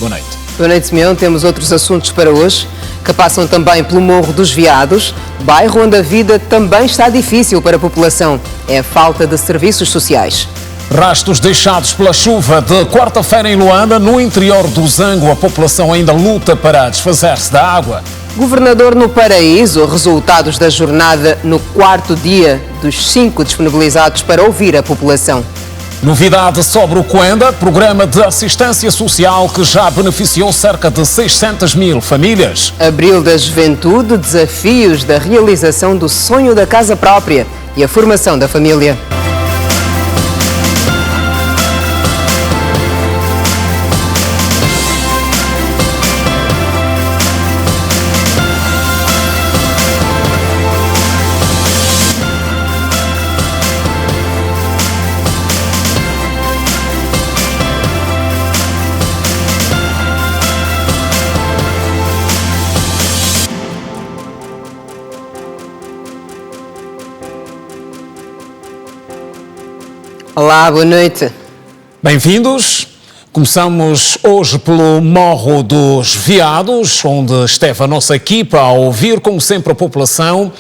Boa noite. Boa noite, Simeão. Temos outros assuntos para hoje, que passam também pelo Morro dos Veados, bairro onde a vida também está difícil para a população. É a falta de serviços sociais. Rastros deixados pela chuva de quarta-feira em Luanda. No interior do Zango, a população ainda luta para desfazer-se da água. Governador no Paraíso, resultados da jornada no quarto dia dos 5 disponibilizados para ouvir a população. Novidade sobre o Coenda, programa de assistência social que já beneficiou cerca de 600 mil famílias. Abril da Juventude, desafios da realização do sonho da casa própria e a formação da família. Olá, boa noite. Bem-vindos. Começamos hoje pelo Morro dos Veados, onde esteve a nossa equipa a ouvir, como sempre, a população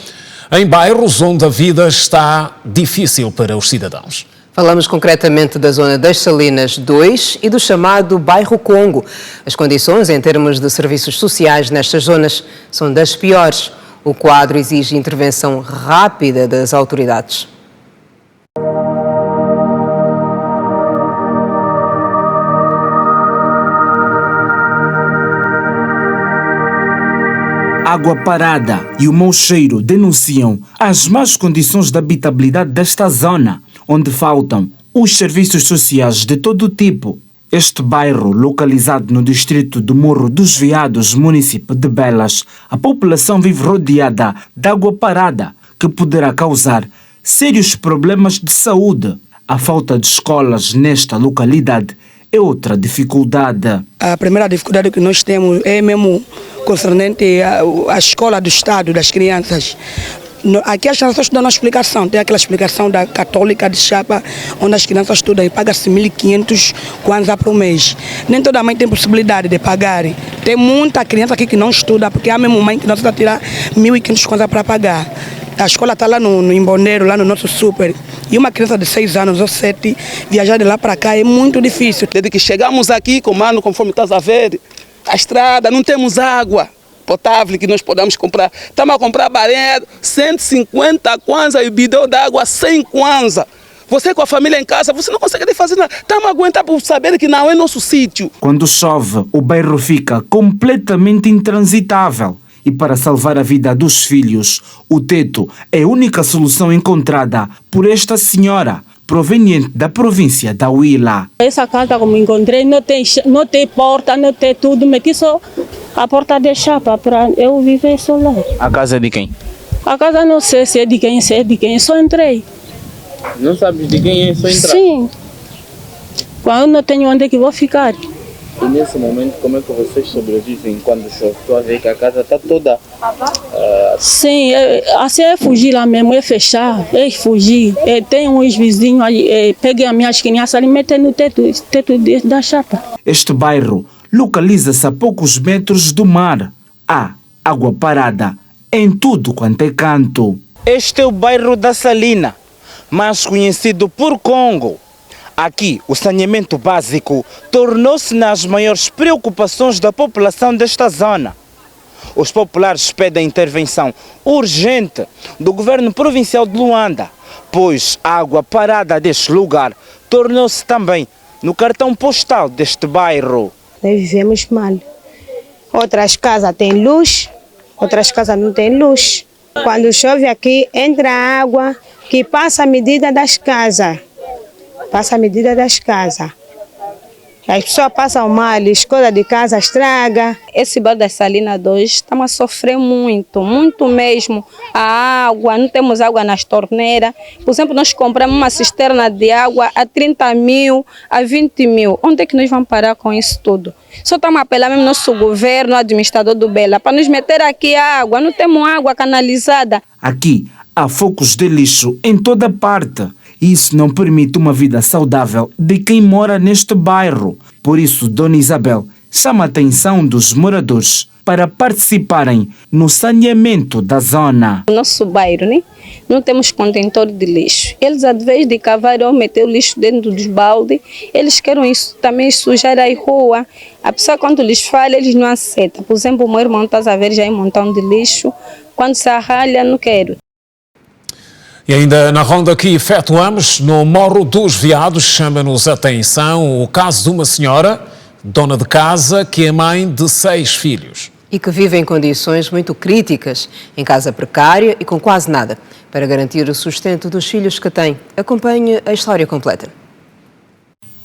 em bairros onde a vida está difícil para os cidadãos. Falamos concretamente da zona das Salinas 2 e do chamado bairro Congo. As condições em termos de serviços sociais nestas zonas são das piores. O quadro exige intervenção rápida das autoridades. Água parada e o mau cheiro denunciam as más condições de habitabilidade desta zona, onde faltam os serviços sociais de todo tipo. Este bairro, localizado no distrito do Morro dos Veados, município de Belas, a população vive rodeada de água parada, que poderá causar sérios problemas de saúde. A falta de escolas nesta localidade é outra dificuldade. A primeira dificuldade que nós temos é mesmo concernente à escola do Estado das crianças. Aqui as crianças estudam na explicação, tem aquela explicação da Católica de Chapa, onde as crianças estudam e pagam-se 1.500 kwanza por mês. Nem toda mãe tem possibilidade de pagar. Tem muita criança aqui que não estuda, porque há mesmo mãe que não está tirar 1.500 kwanza para pagar. A escola está lá no Imboneiro, lá no nosso super. E uma criança de 6 anos ou 7, viajar de lá para cá é muito difícil. Desde que chegamos aqui, comando, conforme estás a ver, a estrada, não temos água potável que nós podemos comprar. Estamos a comprar barreiro, 150 kwanza e bidão d'água 100 kwanza. Você com a família em casa, você não consegue fazer nada. Estamos a aguentar por saber que não é nosso sítio. Quando chove, o bairro fica completamente intransitável. E para salvar a vida dos filhos, o teto é a única solução encontrada por esta senhora, proveniente da província da Huila. Essa casa, como encontrei, não tem porta, não tem tudo, meti só a porta de chapa para eu viver só lá. A casa é de quem? A casa não sei se é de quem, só entrei. Não sabes de quem é, só entrar? Sim. Quando eu não tenho onde é que vou ficar. E nesse momento, como é que vocês sobrevivem quando chove? Tu a ver que a casa está toda... Sim, assim é fugir lá mesmo, é fechar, é fugir. Tem uns vizinhos aí, peguei as minhas crianças ali e metem no teto da chapa. Este bairro localiza-se a poucos metros do mar. Há água parada em tudo quanto é canto. Este é o bairro da Salina, mais conhecido por Congo. Aqui, o saneamento básico tornou-se nas maiores preocupações da população desta zona. Os populares pedem intervenção urgente do governo provincial de Luanda, pois a água parada deste lugar tornou-se também no cartão postal deste bairro. Nós vivemos mal. Outras casas têm luz, outras casas não têm luz. Quando chove aqui, entra água que passa a medida das casas. Passa a medida das casas. As pessoas passam mal, escola de casa estraga. Esse bairro da Salina 2 estamos a sofrer muito, muito mesmo. A água, não temos água nas torneiras. Por exemplo, nós compramos uma cisterna de água a 30 mil, a 20 mil. Onde é que nós vamos parar com isso tudo? Só estamos a apelar mesmo nosso governo, administrador do Bela, para nos meter aqui água. Não temos água canalizada. Aqui há focos de lixo em toda parte. Isso não permite uma vida saudável de quem mora neste bairro. Por isso, Dona Isabel chama a atenção dos moradores para participarem no saneamento da zona. No nosso bairro, né? Não temos contentor de lixo. Eles, ao invés de cavar ou meter o lixo dentro dos baldes, eles querem isso, também sujar a rua. A pessoa, quando lhes fala, eles não aceitam. Por exemplo, o meu irmão está a ver já um montão de lixo. Quando se arralha, não quero. E ainda na ronda que efetuamos, no Morro dos Veados, chama-nos a atenção o caso de uma senhora, dona de casa, que é mãe de 6 filhos. E que vive em condições muito críticas, em casa precária e com quase nada, para garantir o sustento dos filhos que tem. Acompanhe a história completa.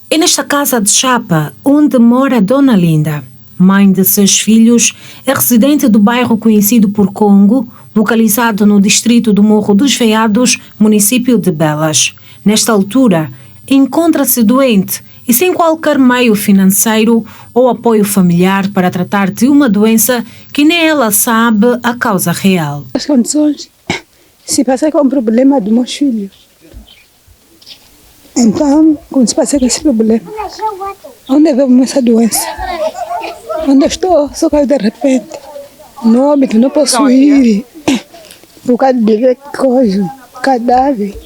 É nesta casa de chapa onde mora Dona Linda. Mãe de 6 filhos, é residente do bairro conhecido por Congo, localizado no distrito do Morro dos Veados, município de Belas. Nesta altura, encontra-se doente e sem qualquer meio financeiro ou apoio familiar para tratar de uma doença que nem ela sabe a causa real. As condições, se passei com o problema dos meus filhos. Então, quando se passa com esse problema, onde veio essa doença? Onde eu estou, só caiu de repente. No óbito, não posso ir. Por causa de ver coisa, cadáver.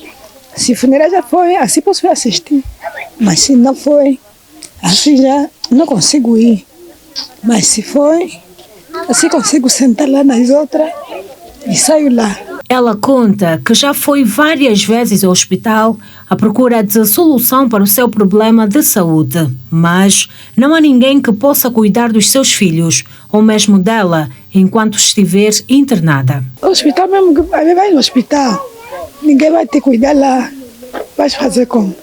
Se funeral já foi, assim posso assistir. Mas se não foi, assim já não consigo ir. Mas se foi, assim consigo sentar lá nas outras e saio lá. Ela conta que já foi várias vezes ao hospital à procura de solução para o seu problema de saúde, mas não há ninguém que possa cuidar dos seus filhos, ou mesmo dela, enquanto estiver internada. O hospital mesmo, vai no hospital, ninguém vai te cuidar lá, vai fazer como?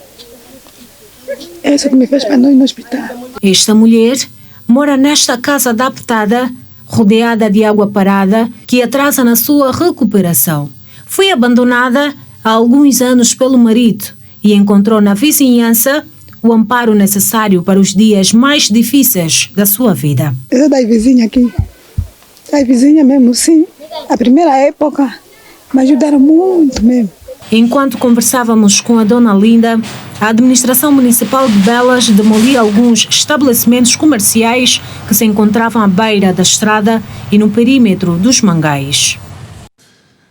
É isso que me fez para não ir no hospital. Esta mulher mora nesta casa adaptada, rodeada de água parada, que atrasa na sua recuperação. Foi abandonada há alguns anos pelo marido e encontrou na vizinhança o amparo necessário para os dias mais difíceis da sua vida. Eu sou da vizinha aqui. A vizinha mesmo, sim. A primeira época me ajudaram muito mesmo. Enquanto conversávamos com a Dona Linda, a administração municipal de Belas demoliu alguns estabelecimentos comerciais que se encontravam à beira da estrada e no perímetro dos mangais.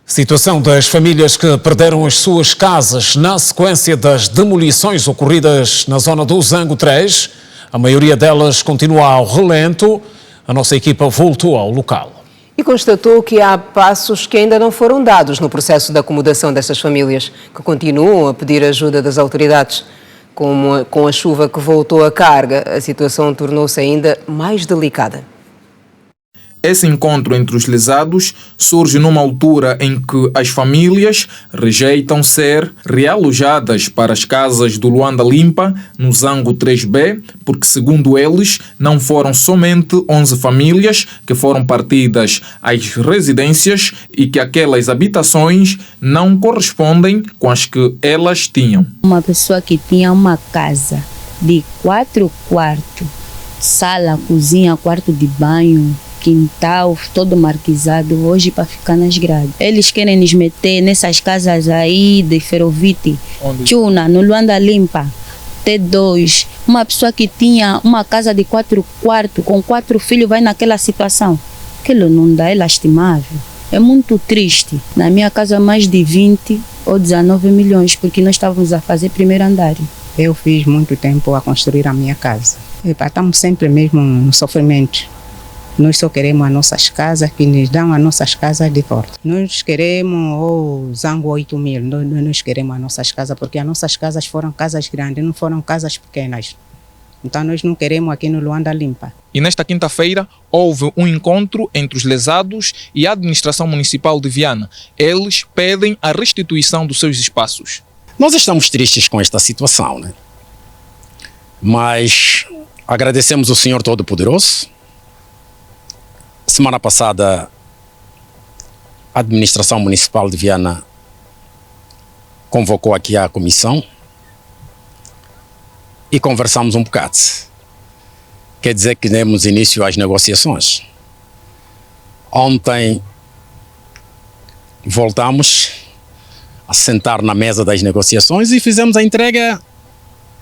Situação das famílias que perderam as suas casas na sequência das demolições ocorridas na zona do Zango 3. A maioria delas continua ao relento. A nossa equipa voltou ao local. E constatou que há passos que ainda não foram dados no processo de acomodação dessas famílias, que continuam a pedir ajuda das autoridades. Com a chuva que voltou à carga, a situação tornou-se ainda mais delicada. Esse encontro entre os lesados surge numa altura em que as famílias rejeitam ser realojadas para as casas do Luanda Limpa, no Zango 3B, porque, segundo eles, não foram somente 11 famílias que foram partidas às residências e que aquelas habitações não correspondem com as que elas tinham. Uma pessoa que tinha uma casa de 4 quartos, sala, cozinha, quarto de banho, quintal, todo marquisado, hoje para ficar nas grades. Eles querem nos meter nessas casas aí de Ferrovite, Chuna, no Luanda Limpa, T2. Uma pessoa que tinha uma casa de 4 quartos, com 4 filhos, vai naquela situação. Aquilo não dá, é lastimável. É muito triste. Na minha casa, mais de 20 ou 19 milhões, porque nós estávamos a fazer primeiro andar. Eu fiz muito tempo a construir a minha casa. Estamos sempre mesmo no sofrimento. Nós só queremos as nossas casas, que nos dão as nossas casas de volta. Nós queremos o Zango 8.000, nós queremos as nossas casas, porque as nossas casas foram casas grandes, não foram casas pequenas. Então nós não queremos aqui no Luanda Limpa. E nesta quinta-feira houve um encontro entre os lesados e a administração municipal de Viana. Eles pedem a restituição dos seus espaços. Nós estamos tristes com esta situação, né? Mas agradecemos ao Senhor Todo-Poderoso. Semana passada, a administração municipal de Viana convocou aqui a comissão e conversamos um bocado. Quer dizer que demos início às negociações. Ontem voltamos a sentar na mesa das negociações e fizemos a entrega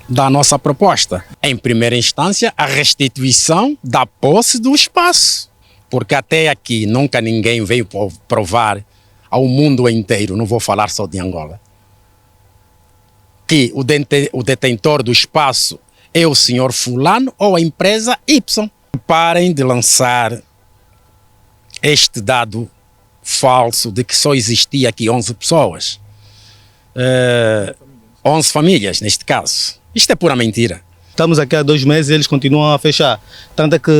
da nossa proposta. Em primeira instância, a restituição da posse do espaço, porque até aqui nunca ninguém veio provar ao mundo inteiro, não vou falar só de Angola, que o detentor do espaço é o senhor fulano ou a empresa Y. Parem de lançar este dado falso de que só existia aqui 11 pessoas. 11 famílias, neste caso. Isto é pura mentira. Estamos aqui há 2 meses e eles continuam a fechar. Tanto que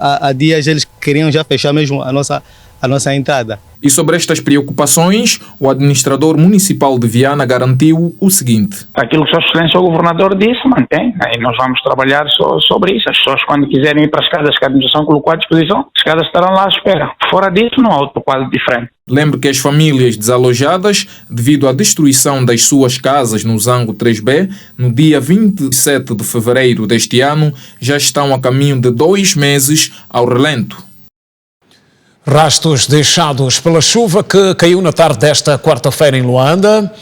há dias eles queriam já fechar mesmo a nossa entrada. E sobre estas preocupações, o administrador municipal de Viana garantiu o seguinte: aquilo que Sua Excelência o Governador disse, mantém. E nós vamos trabalhar sobre isso. As pessoas, quando quiserem ir para as casas que a administração colocou à disposição, as casas estarão lá à espera. Fora disso, não há outro quadro diferente. Lembre que as famílias desalojadas, devido à destruição das suas casas no Zango 3B, no dia 27 de fevereiro deste ano, já estão a caminho de 2 meses ao relento. Rastros deixados pela chuva que caiu na tarde desta quarta-feira em Luanda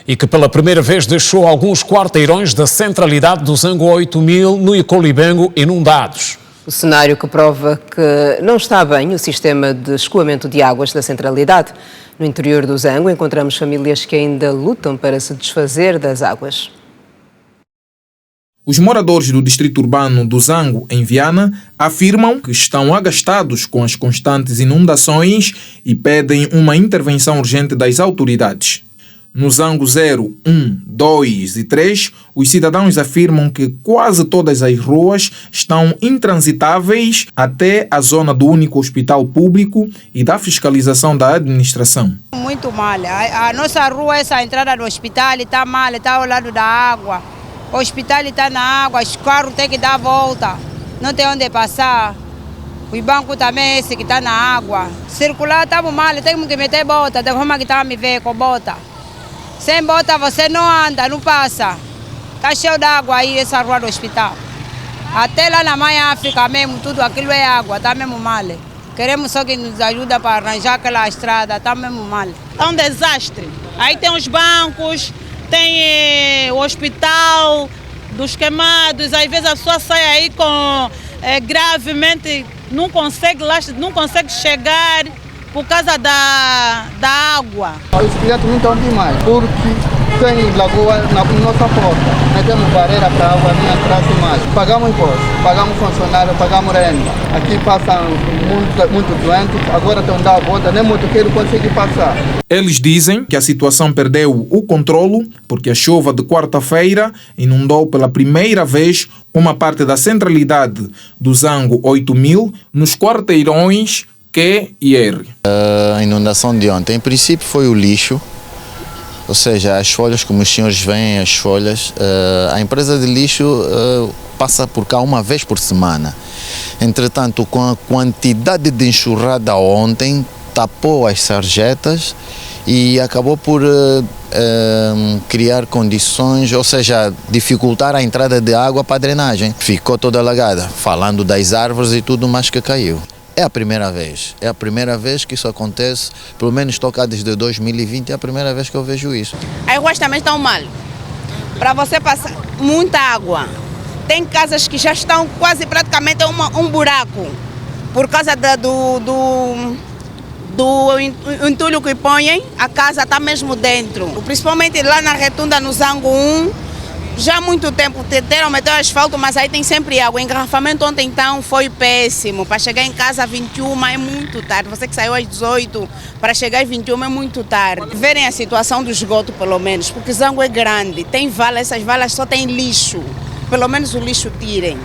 e que pela primeira vez deixou alguns quarteirões da centralidade do Zango 8000 no Icolibengo inundados. O cenário que prova que não está bem o sistema de escoamento de águas da centralidade. No interior do Zango encontramos famílias que ainda lutam para se desfazer das águas. Os moradores do distrito urbano do Zango, em Viana, afirmam que estão agastados com as constantes inundações e pedem uma intervenção urgente das autoridades. No Zango 0, 1, 2 e 3, os cidadãos afirmam que quase todas as ruas estão intransitáveis até a zona do único hospital público e da fiscalização da administração. Muito mal. A nossa rua, essa entrada do hospital está mal, está ao lado da água. O hospital está na água, os carros têm que dar a volta, não tem onde passar. O banco também esse que está na água. Circular estamos mal, temos que meter bota, da forma que está a me ver com bota. Sem bota você não anda, não passa. Está cheio d'água aí essa rua do hospital. Até lá na Mãe África mesmo, tudo aquilo é água, está mesmo mal. Queremos só que nos ajude para arranjar aquela estrada, está mesmo mal. Está um desastre. Aí tem os bancos, tem o hospital dos queimados, às vezes a pessoa sai aí com gravemente, não consegue chegar por causa da água. Os clientes não estão demais, porque tem lagoa na nossa porta. Nós temos barreira para a água não entrar mais. Pagamos imposto, pagamos funcionário, pagamos renda. Aqui passam muito doentes, agora estão dando a volta, nem motoqueiro consegue passar. Eles dizem que a situação perdeu o controlo porque a chuva de quarta-feira inundou pela primeira vez uma parte da centralidade do Zango 8000 nos quarteirões Q e R. A inundação de ontem, em princípio, foi o lixo, ou seja, as folhas, como os senhores veem, as folhas, a empresa de lixo passa por cá uma vez por semana. Entretanto, com a quantidade de enxurrada ontem, tapou as sarjetas e acabou por criar condições, ou seja, dificultar a entrada de água para a drenagem. Ficou toda alagada, falando das árvores e tudo mais que caiu. É a primeira vez que isso acontece, pelo menos estou cá desde 2020, é a primeira vez que eu vejo isso. As ruas também estão mal, para você passar muita água. Tem casas que já estão quase praticamente um buraco, por causa do entulho que põem, a casa está mesmo dentro. Principalmente lá na Retunda, no Zango 1, já há muito tempo tentaram meter asfalto, mas aí tem sempre água. O engarrafamento ontem então foi péssimo. Para chegar em casa às 21 é muito tarde. Você que saiu às 18, para chegar às 21 é muito tarde. Verem a situação do esgoto pelo menos, porque Zango é grande, tem valas, essas valas só tem lixo. Pelo menos o lixo tirem.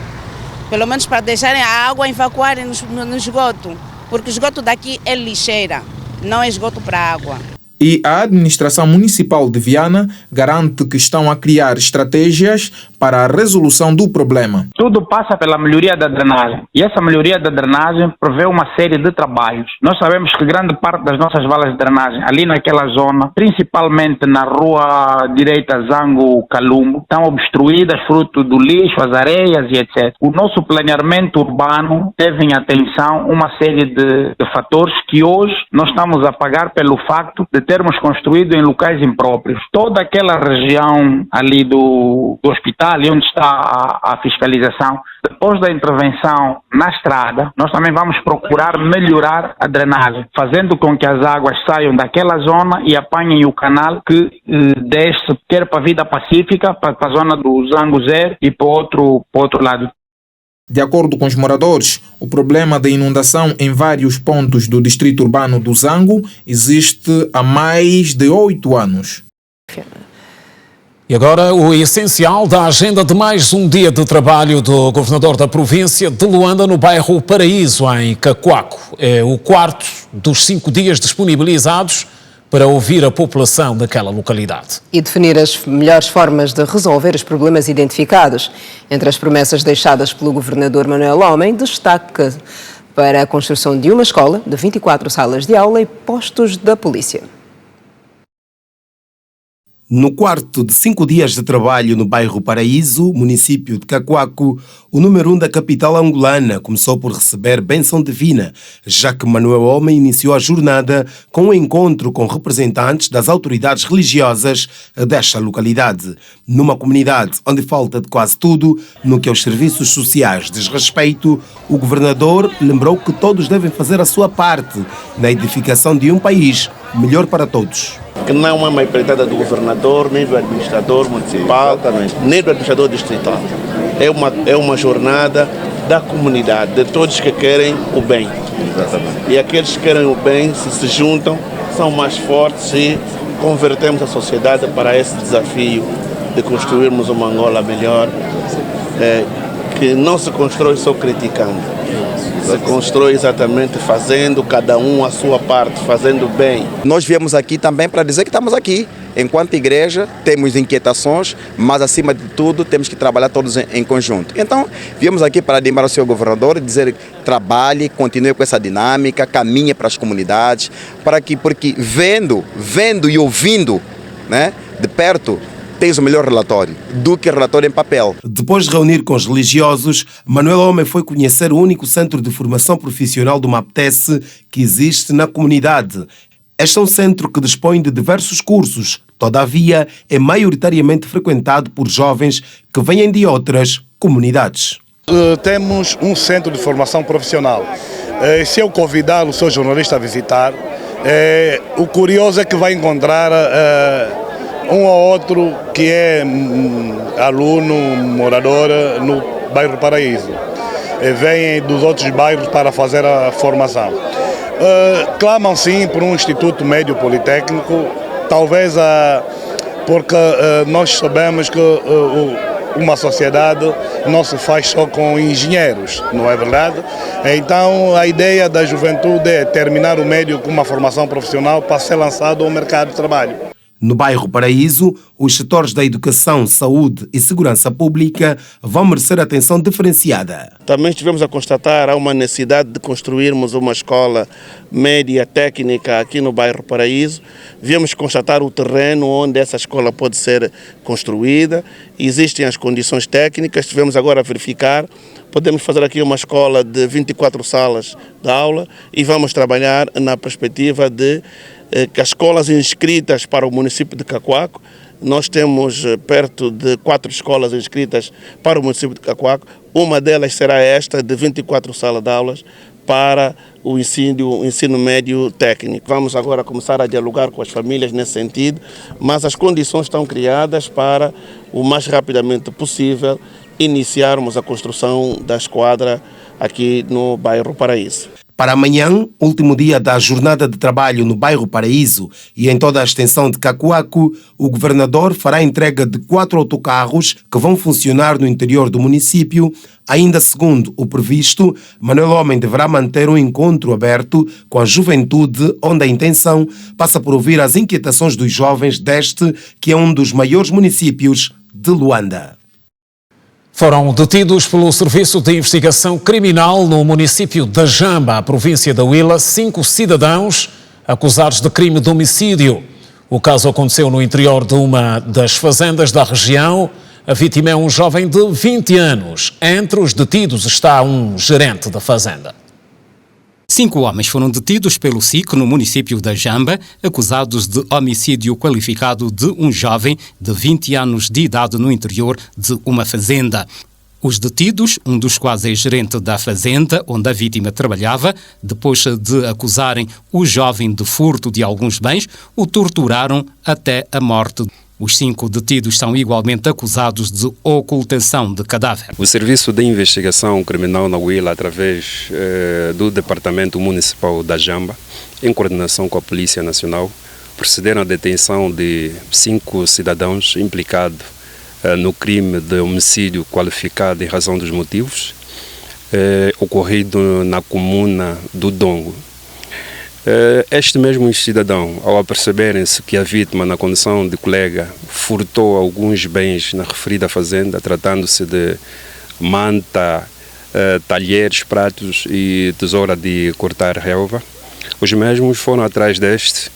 Pelo menos para deixarem a água evacuarem no esgoto. Porque o esgoto daqui é lixeira, não é esgoto para água. E a administração municipal de Viana garante que estão a criar estratégias para a resolução do problema. Tudo passa pela melhoria da drenagem. E essa melhoria da drenagem prevê uma série de trabalhos. Nós sabemos que grande parte das nossas valas de drenagem, ali naquela zona, principalmente na rua direita Zango-Calumbo, estão obstruídas fruto do lixo, as areias e etc. O nosso planeamento urbano teve em atenção uma série de fatores que hoje nós estamos a pagar pelo facto de termos construído em locais impróprios. Toda aquela região ali do hospital, onde está a fiscalização, depois da intervenção na estrada, nós também vamos procurar melhorar a drenagem, fazendo com que as águas saiam daquela zona e apanhem o canal que desce, quer para a Vida Pacífica, para a zona do Zango Zero e para o outro lado. De acordo com os moradores, o problema da inundação em vários pontos do distrito urbano do Zango existe há mais de 8 anos. E agora o essencial da agenda de mais um dia de trabalho do governador da província de Luanda no bairro Paraíso, em Cacoaco. É o quarto dos 5 dias disponibilizados para ouvir a população daquela localidade. E definir as melhores formas de resolver os problemas identificados. Entre as promessas deixadas pelo governador Manuel Homem, destaque para a construção de uma escola, de 24 salas de aula e postos da polícia. No quarto de 5 dias de trabalho no bairro Paraíso, município de Cacoaco, o número 1 da capital angolana começou por receber bênção divina, já que Manuel Homem iniciou a jornada com um encontro com representantes das autoridades religiosas desta localidade. Numa comunidade onde falta de quase tudo, no que aos serviços sociais diz respeito, o governador lembrou que todos devem fazer a sua parte na edificação de um país melhor para todos. Que não é uma empreitada do governador, nem do administrador municipal, nem do administrador distrital. É uma jornada da comunidade, de todos que querem o bem. E aqueles que querem o bem, se juntam, são mais fortes e convertemos a sociedade para esse desafio de construirmos uma Angola melhor, que não se constrói só criticando. Se constrói exatamente fazendo cada um a sua parte, fazendo bem. Nós viemos aqui também para dizer que estamos aqui. Enquanto igreja, temos inquietações, mas acima de tudo temos que trabalhar todos em conjunto. Então, viemos aqui para animar o senhor governador e dizer trabalhe, continue com essa dinâmica, caminhe para as comunidades, porque vendo e ouvindo, né, de perto, tens o melhor relatório do que relatório em papel. Depois de reunir com os religiosos, Manuel Homem foi conhecer o único centro de formação profissional do MAPTES que existe na comunidade. Este é um centro que dispõe de diversos cursos, todavia é maioritariamente frequentado por jovens que vêm de outras comunidades. Temos um centro de formação profissional. Se eu convidar o seu jornalista a visitar, o curioso é que vai encontrar um ou outro que é aluno, morador no bairro Paraíso. Vêm dos outros bairros para fazer a formação. Clamam sim por um Instituto Médio Politécnico, talvez porque nós sabemos que uma sociedade não se faz só com engenheiros, não é verdade? Então a ideia da juventude é terminar o médio com uma formação profissional para ser lançado ao mercado de trabalho. No bairro Paraíso, os setores da educação, saúde e segurança pública vão merecer atenção diferenciada. Também estivemos a constatar há uma necessidade de construirmos uma escola média técnica aqui no bairro Paraíso. Viemos constatar o terreno onde essa escola pode ser construída. Existem as condições técnicas, estivemos agora a verificar. Podemos fazer aqui uma escola de 24 salas de aula e vamos trabalhar na perspectiva de que as escolas inscritas para o município de Cacoaco, nós temos perto de 4 escolas inscritas para o município de Cacoaco, uma delas será esta de 24 salas de aulas para o ensino médio técnico. Vamos agora começar a dialogar com as famílias nesse sentido, mas as condições estão criadas para o mais rapidamente possível iniciarmos a construção da esquadra aqui no bairro Paraíso. Para amanhã, último dia da jornada de trabalho no bairro Paraíso e em toda a extensão de Cacoaco, o governador fará a entrega de 4 autocarros que vão funcionar no interior do município. Ainda segundo o previsto, Manuel Homem deverá manter um encontro aberto com a juventude, onde a intenção passa por ouvir as inquietações dos jovens deste, que é um dos maiores municípios de Luanda. Foram detidos pelo Serviço de Investigação Criminal no município da Jamba, a província da Huila, 5 cidadãos acusados de crime de homicídio. O caso aconteceu no interior de uma das fazendas da região. A vítima é um jovem de 20 anos. Entre os detidos está um gerente da fazenda. 5 homens foram detidos pelo SIC no município da Jamba, acusados de homicídio qualificado de um jovem de 20 anos de idade no interior de uma fazenda. Os detidos, um dos quais é gerente da fazenda onde a vítima trabalhava, depois de acusarem o jovem de furto de alguns bens, o torturaram até a morte. Os 5 detidos são igualmente acusados de ocultação de cadáver. O Serviço de Investigação Criminal na Huila, através do Departamento Municipal da Jamba, em coordenação com a Polícia Nacional, procederam à detenção de 5 cidadãos implicados no crime de homicídio qualificado em razão dos motivos, ocorrido na comuna do Dongo. Este mesmo cidadão, ao aperceberem-se que a vítima, na condição de colega, furtou alguns bens na referida fazenda, tratando-se de manta, talheres, pratos e tesoura de cortar relva, os mesmos foram atrás deste,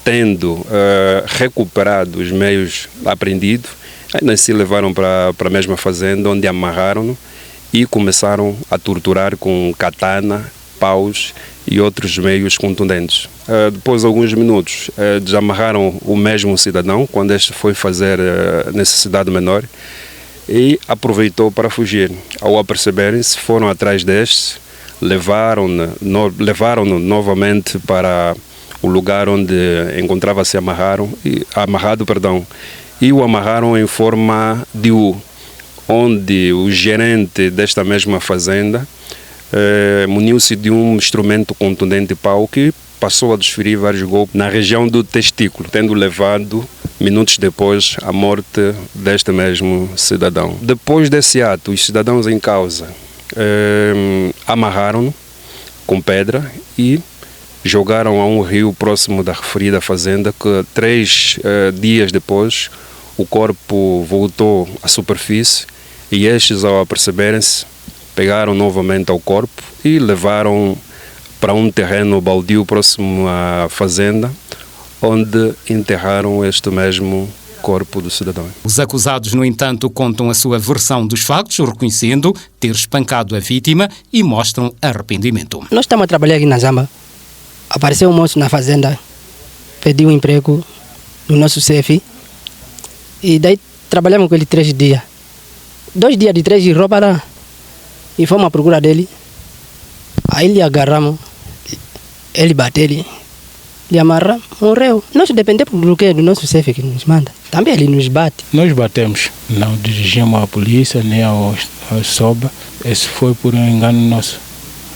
tendo recuperado os meios apreendidos, ainda se levaram para a mesma fazenda, onde amarraram-no e começaram a torturar com katana, paus e outros meios contundentes. Depois de alguns minutos, desamarraram o mesmo cidadão, quando este foi fazer necessidade menor, e aproveitou para fugir. Ao aperceberem-se, foram atrás deste, levaram-no novamente para o lugar onde encontrava-se amarrado, e o amarraram em forma de U, onde o gerente desta mesma fazenda muniu-se de um instrumento contundente de pau que passou a desferir vários golpes na região do testículo, tendo levado, minutos depois, à morte deste mesmo cidadão. Depois desse ato, os cidadãos em causa amarraram-no com pedra e jogaram a um rio próximo da referida fazenda, que 3 dias depois o corpo voltou à superfície e estes, ao aperceberem-se, pegaram novamente ao corpo e levaram para um terreno baldio próximo à fazenda, onde enterraram este mesmo corpo do cidadão. Os acusados, no entanto, contam a sua versão dos factos, reconhecendo ter espancado a vítima e mostram arrependimento. Nós estamos a trabalhar aqui na Jamba. Apareceu um moço na fazenda, pediu um emprego no nosso chefe e daí trabalhamos com ele 3 dias. 2 dias de 3 de roupa lá e fomos à procura dele. Aí ele agarramos, ele bateu ele amarra, morreu. Nós dependemos do que? Do nosso chefe que nos manda. Também ele nos bate. Nós batemos, não dirigimos à polícia nem ao SOBA. Esse foi por um engano nosso.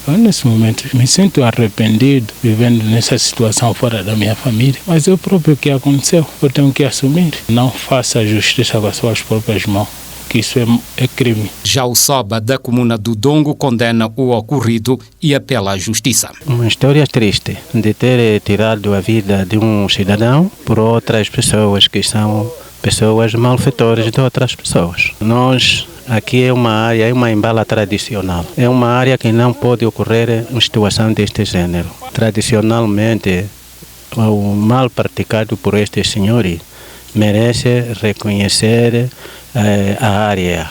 Eu, nesse momento, me sinto arrependido vivendo nessa situação fora da minha família. Mas é o próprio que aconteceu, eu tenho que assumir. Não faça justiça com as suas próprias mãos, que isso é crime. Já o SOBA da comuna do Dongo condena o ocorrido e apela à justiça. Uma história triste de ter tirado a vida de um cidadão por outras pessoas que são pessoas malfeitoras de outras pessoas. Nós, aqui é uma embala tradicional. É uma área que não pode ocorrer uma situação deste gênero. Tradicionalmente, o mal praticado por estes senhores merece reconhecer a área.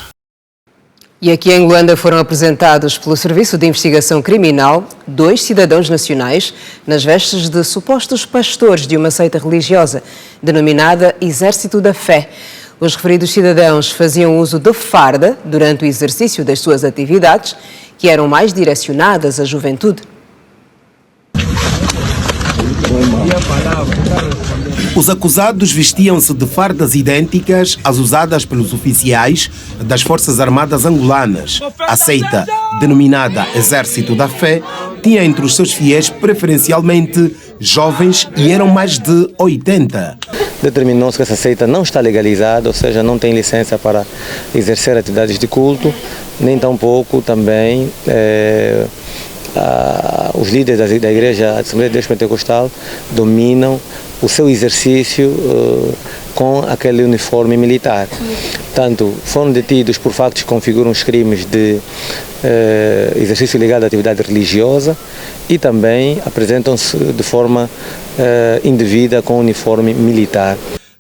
E aqui em Luanda foram apresentados pelo Serviço de Investigação Criminal 2 cidadãos nacionais nas vestes de supostos pastores de uma seita religiosa denominada Exército da Fé. Os referidos cidadãos faziam uso de farda durante o exercício das suas atividades, que eram mais direcionadas à juventude. Os acusados vestiam-se de fardas idênticas às usadas pelos oficiais das Forças Armadas angolanas. A seita, denominada Exército da Fé, tinha entre os seus fiéis preferencialmente jovens e eram mais de 80. Determinou-se que essa seita não está legalizada, ou seja, não tem licença para exercer atividades de culto, nem tampouco também os líderes da Igreja Assembleia de Deus Pentecostal dominam o seu exercício com aquele uniforme militar. Portanto, foram detidos por factos que configuram os crimes de exercício ilegal da atividade religiosa e também apresentam-se de forma indevida com uniforme militar.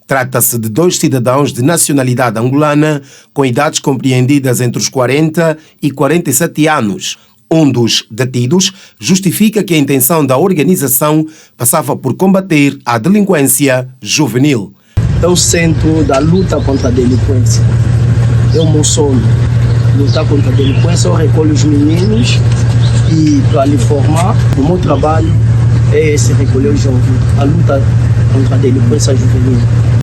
Trata-se de 2 cidadãos de nacionalidade angolana com idades compreendidas entre os 40 e 47 anos. Um dos detidos justifica que a intenção da organização passava por combater a delinquência juvenil. É o centro da luta contra a delinquência. É o meu sonho, lutar contra a delinquência. Eu recolho os meninos e para lhe formar, o meu trabalho é esse, recolher os jovens, a luta contra a delinquência juvenil.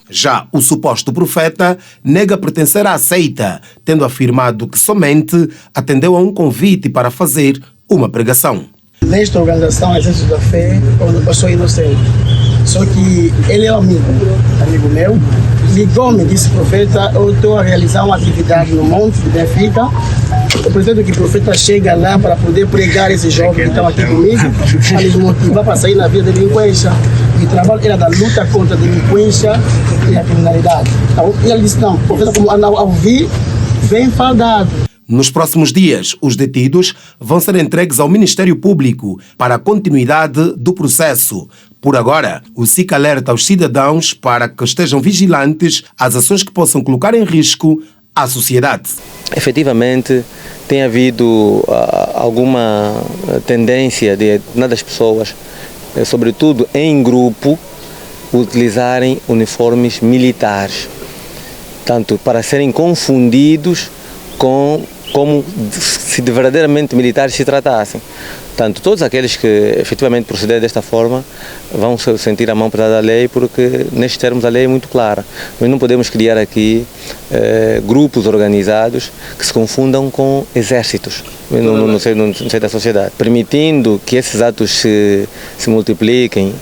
Já o suposto profeta nega pertencer à seita, tendo afirmado que somente atendeu a um convite para fazer uma pregação. Nesta organização, Exército da Fé, eu sou inocente. Só que ele é um amigo meu, ligou-me, disse: profeta, eu estou a realizar uma atividade no Monte de Benfica. Eu pretendo que o profeta chegue lá para poder pregar esses jovens que estão aqui comigo, para lhes motivar para sair na vida da delinquência. O trabalho era da luta contra a delinquência e a criminalidade. Então, ele disse: não, profeta, como anda a ouvir, vem fardado. Nos próximos dias, os detidos vão ser entregues ao Ministério Público para a continuidade do processo. Por agora, o SIC alerta aos cidadãos para que estejam vigilantes às ações que possam colocar em risco a sociedade. Efetivamente, tem havido alguma tendência de das pessoas, sobretudo em grupo, utilizarem uniformes militares, tanto para serem confundidos como se de verdadeiramente militares se tratassem. Tanto todos aqueles que efetivamente procederem desta forma vão sentir a mão pesada da lei, porque nestes termos a lei é muito clara. Nós não podemos criar aqui grupos organizados que se confundam com exércitos no seio da sociedade, permitindo que esses atos se multipliquem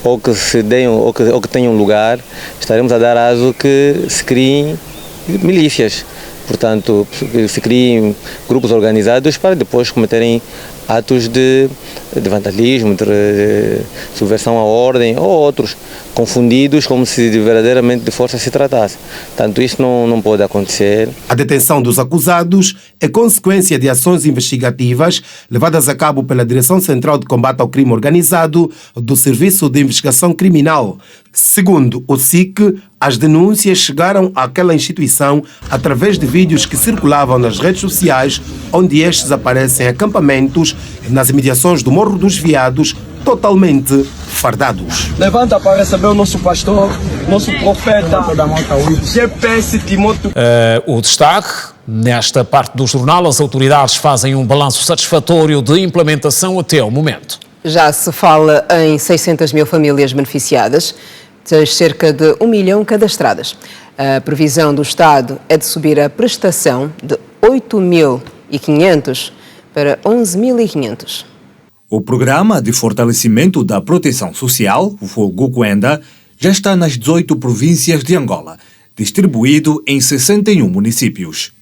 ou que se deem ou que tenham lugar. Estaremos a dar aso que se criem milícias. Portanto, se criem grupos organizados para depois cometerem atos de vandalismo, de subversão à ordem ou outros, confundidos como se verdadeiramente de força se tratasse. Portanto, isso não pode acontecer. A detenção dos acusados é consequência de ações investigativas levadas a cabo pela Direção Central de Combate ao Crime Organizado do Serviço de Investigação Criminal. Segundo o SIC, as denúncias chegaram àquela instituição através de vídeos que circulavam nas redes sociais, onde estes aparecem em acampamentos nas imediações do Morro dos Veados, totalmente fardados. Levanta para receber o nosso pastor, nosso profeta, GPS Timóteo. O destaque: nesta parte do jornal, as autoridades fazem um balanço satisfatório de implementação até o momento. Já se fala em 600 mil famílias beneficiadas, de cerca de 1 milhão cadastradas. A previsão do Estado é de subir a prestação de 8.500 para 11.500. O Programa de Fortalecimento da Proteção Social, o GUCUENDA, já está nas 18 províncias de Angola, distribuído em 61 municípios.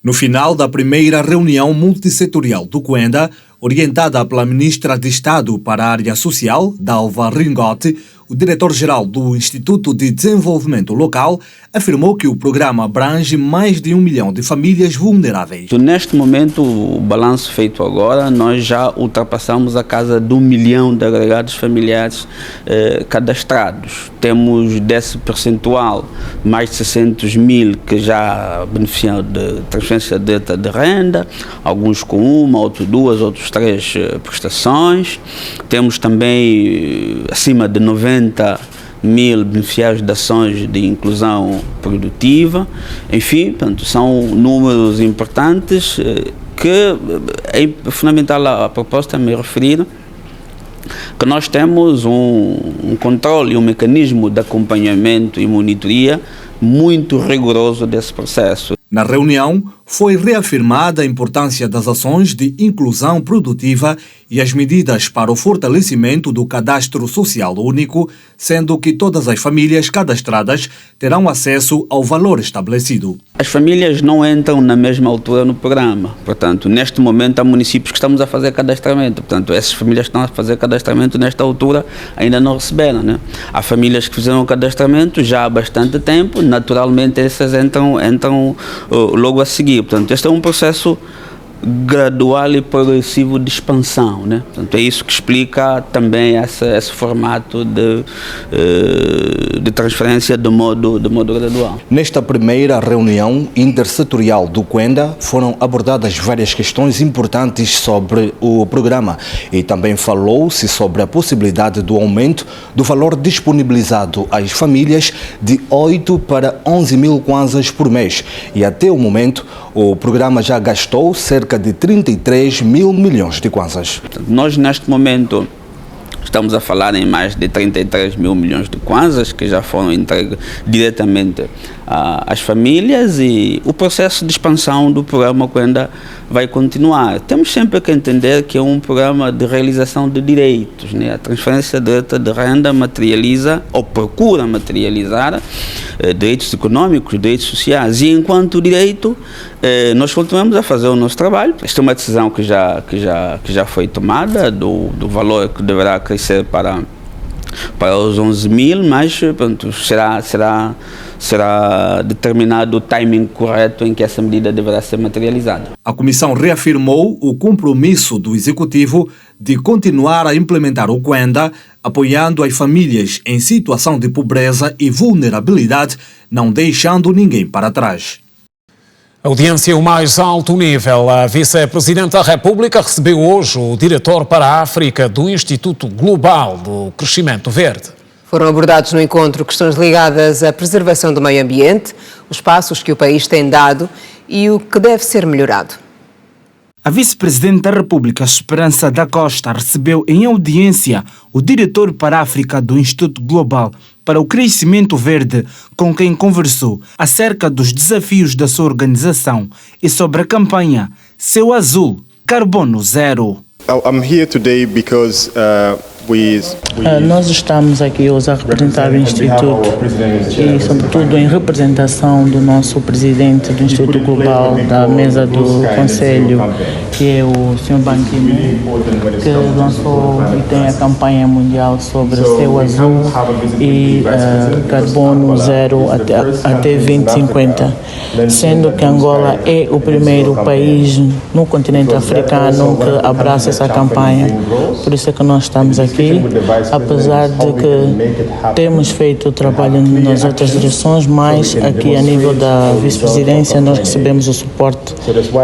No final da primeira reunião multissetorial do GUCUENDA, orientada pela Ministra de Estado para a Área Social, Dalva Ringote, o diretor-geral do Instituto de Desenvolvimento Local afirmou que o programa abrange mais de 1 milhão de famílias vulneráveis. Neste momento, o balanço feito agora, nós já ultrapassamos a casa de 1 milhão de agregados familiares cadastrados. Temos desse percentual mais de 600 mil que já beneficiam de transferência direta de renda, alguns com 1, outros 2, outros 3 prestações. Temos também acima de 90 mil beneficiários de ações de inclusão produtiva. Enfim, portanto, são números importantes que é fundamental a proposta me referir que nós temos um controle, um mecanismo de acompanhamento e monitoria muito rigoroso desse processo. Na reunião, foi reafirmada a importância das ações de inclusão produtiva e as medidas para o fortalecimento do cadastro social único, sendo que todas as famílias cadastradas terão acesso ao valor estabelecido. As famílias não entram na mesma altura no programa. Portanto, neste momento há municípios que estamos a fazer cadastramento. Portanto, essas famílias que estão a fazer cadastramento nesta altura ainda não receberam, né? Há famílias que fizeram cadastramento já há bastante tempo, naturalmente essas entram logo a seguir. Portanto, este é um processo gradual e progressivo de expansão, né? Portanto, é isso que explica também esse formato de transferência de modo gradual. Nesta primeira reunião intersetorial do Cuenda foram abordadas várias questões importantes sobre o programa e também falou-se sobre a possibilidade do aumento do valor disponibilizado às famílias de 8 para 11 mil kwanzas por mês e até o momento o programa já gastou cerca de 33 mil milhões de kwanzas. Nós neste momento estamos a falar em mais de 33 mil milhões de kwanzas que já foram entregues diretamente às famílias e o processo de expansão do programa ainda vai continuar. Temos sempre que entender que é um programa de realização de direitos, né? A transferência direta de renda materializa ou procura materializar direitos econômicos, direitos sociais e enquanto direito nós continuamos a fazer o nosso trabalho. Esta é uma decisão que já foi tomada do valor que deverá crescer para os 11 mil, mas pronto, será determinado o timing correto em que essa medida deverá ser materializada. A Comissão reafirmou o compromisso do Executivo de continuar a implementar o Cuenda, apoiando as famílias em situação de pobreza e vulnerabilidade, não deixando ninguém para trás. Audiência ao mais alto nível. A Vice-Presidente da República recebeu hoje o diretor para a África do Instituto Global do Crescimento Verde. Foram abordados no encontro questões ligadas à preservação do meio ambiente, os passos que o país tem dado e o que deve ser melhorado. A Vice-Presidente da República, Esperança da Costa, recebeu em audiência o diretor para a África do Instituto Global para o Crescimento Verde, com quem conversou acerca dos desafios da sua organização e sobre a campanha Céu Azul, Carbono Zero. I'm here today because nós estamos aqui hoje a representar o Instituto e, sobretudo, em representação do nosso presidente do Instituto Global, da mesa do Conselho, que é o Sr. Ban Ki-moon, que lançou e tem a campanha mundial sobre Céu Azul e Carbono Zero até 2050, sendo que Angola é o primeiro país no continente africano que abraça essa campanha. Por isso é que nós estamos aqui, apesar de que temos feito trabalho nas outras direções, mas aqui a nível da vice-presidência nós recebemos o suporte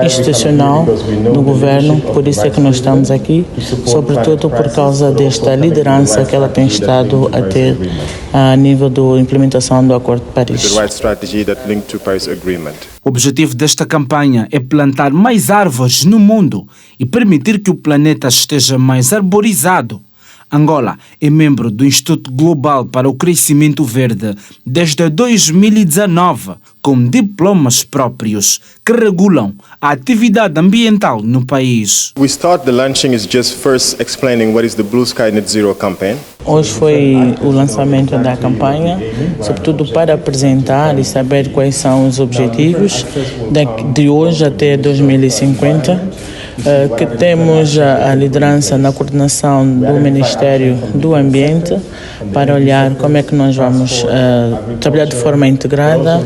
institucional do governo, por isso é que nós estamos aqui, sobretudo por causa desta liderança que ela tem estado a ter a nível da implementação do Acordo de Paris. O objetivo desta campanha é plantar mais árvores no mundo e permitir que o planeta esteja mais arborizado. Angola é membro do Instituto Global para o Crescimento Verde desde 2019, com diplomas próprios que regulam a atividade ambiental no país. We start the launching is just first explaining what is the Blue Sky Net Zero campaign. Hoje foi o lançamento da campanha, sobretudo para apresentar e saber quais são os objetivos de hoje até 2050. Que temos a liderança na coordenação do Ministério do Ambiente para olhar como é que nós vamos trabalhar de forma integrada.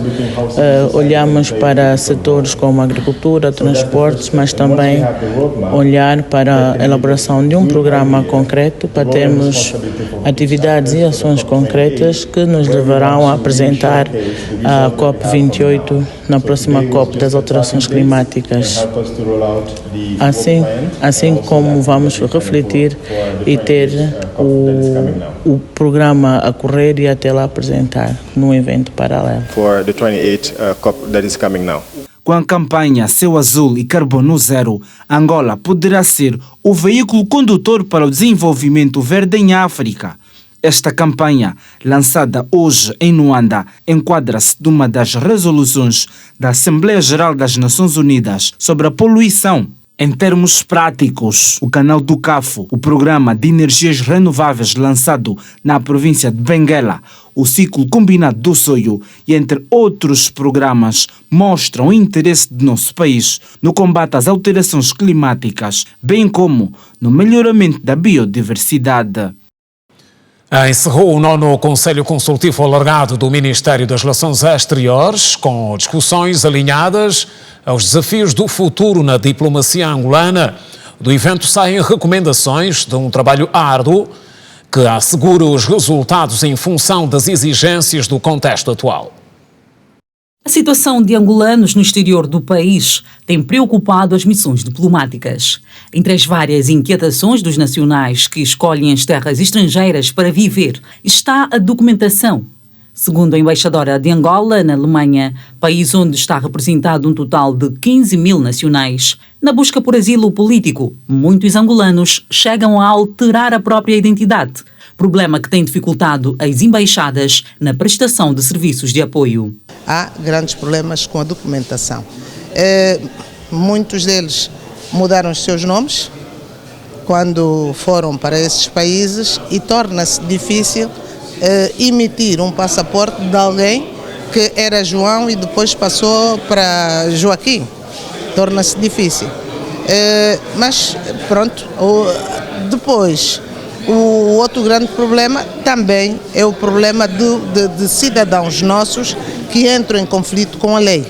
Olhamos para setores como agricultura, transportes, mas também olhar para a elaboração de um programa concreto para termos atividades e ações concretas que nos levarão a apresentar a COP28 na próxima COP das alterações climáticas. Assim como vamos refletir e ter o programa a correr e até lá apresentar num evento paralelo. For the 28 COP that is coming now. Com a campanha Céu Azul e Carbono Zero, Angola poderá ser o veículo condutor para o desenvolvimento verde em África. Esta campanha, lançada hoje em Luanda, enquadra-se numa das resoluções da Assembleia Geral das Nações Unidas sobre a poluição. Em termos práticos, o canal do Cafo, o programa de energias renováveis lançado na província de Benguela, o ciclo combinado do Soio e entre outros programas mostram o interesse do nosso país no combate às alterações climáticas, bem como no melhoramento da biodiversidade. Encerrou o 9º Conselho Consultivo Alargado do Ministério das Relações Exteriores, com discussões alinhadas aos desafios do futuro na diplomacia angolana. Do evento saem recomendações de um trabalho árduo que assegura os resultados em função das exigências do contexto atual. A situação de angolanos no exterior do país tem preocupado as missões diplomáticas. Entre as várias inquietações dos nacionais que escolhem as terras estrangeiras para viver está a documentação. Segundo a embaixadora de Angola na Alemanha, país onde está representado um total de 15 mil nacionais, na busca por asilo político, muitos angolanos chegam a alterar a própria identidade, problema que tem dificultado as embaixadas na prestação de serviços de apoio. Há grandes problemas com a documentação. Muitos deles mudaram os seus nomes quando foram para esses países e torna-se difícil emitir um passaporte de alguém que era João e depois passou para Joaquim. Torna-se difícil. Mas pronto, depois o outro grande problema também é o problema de cidadãos nossos que entram em conflito com a lei,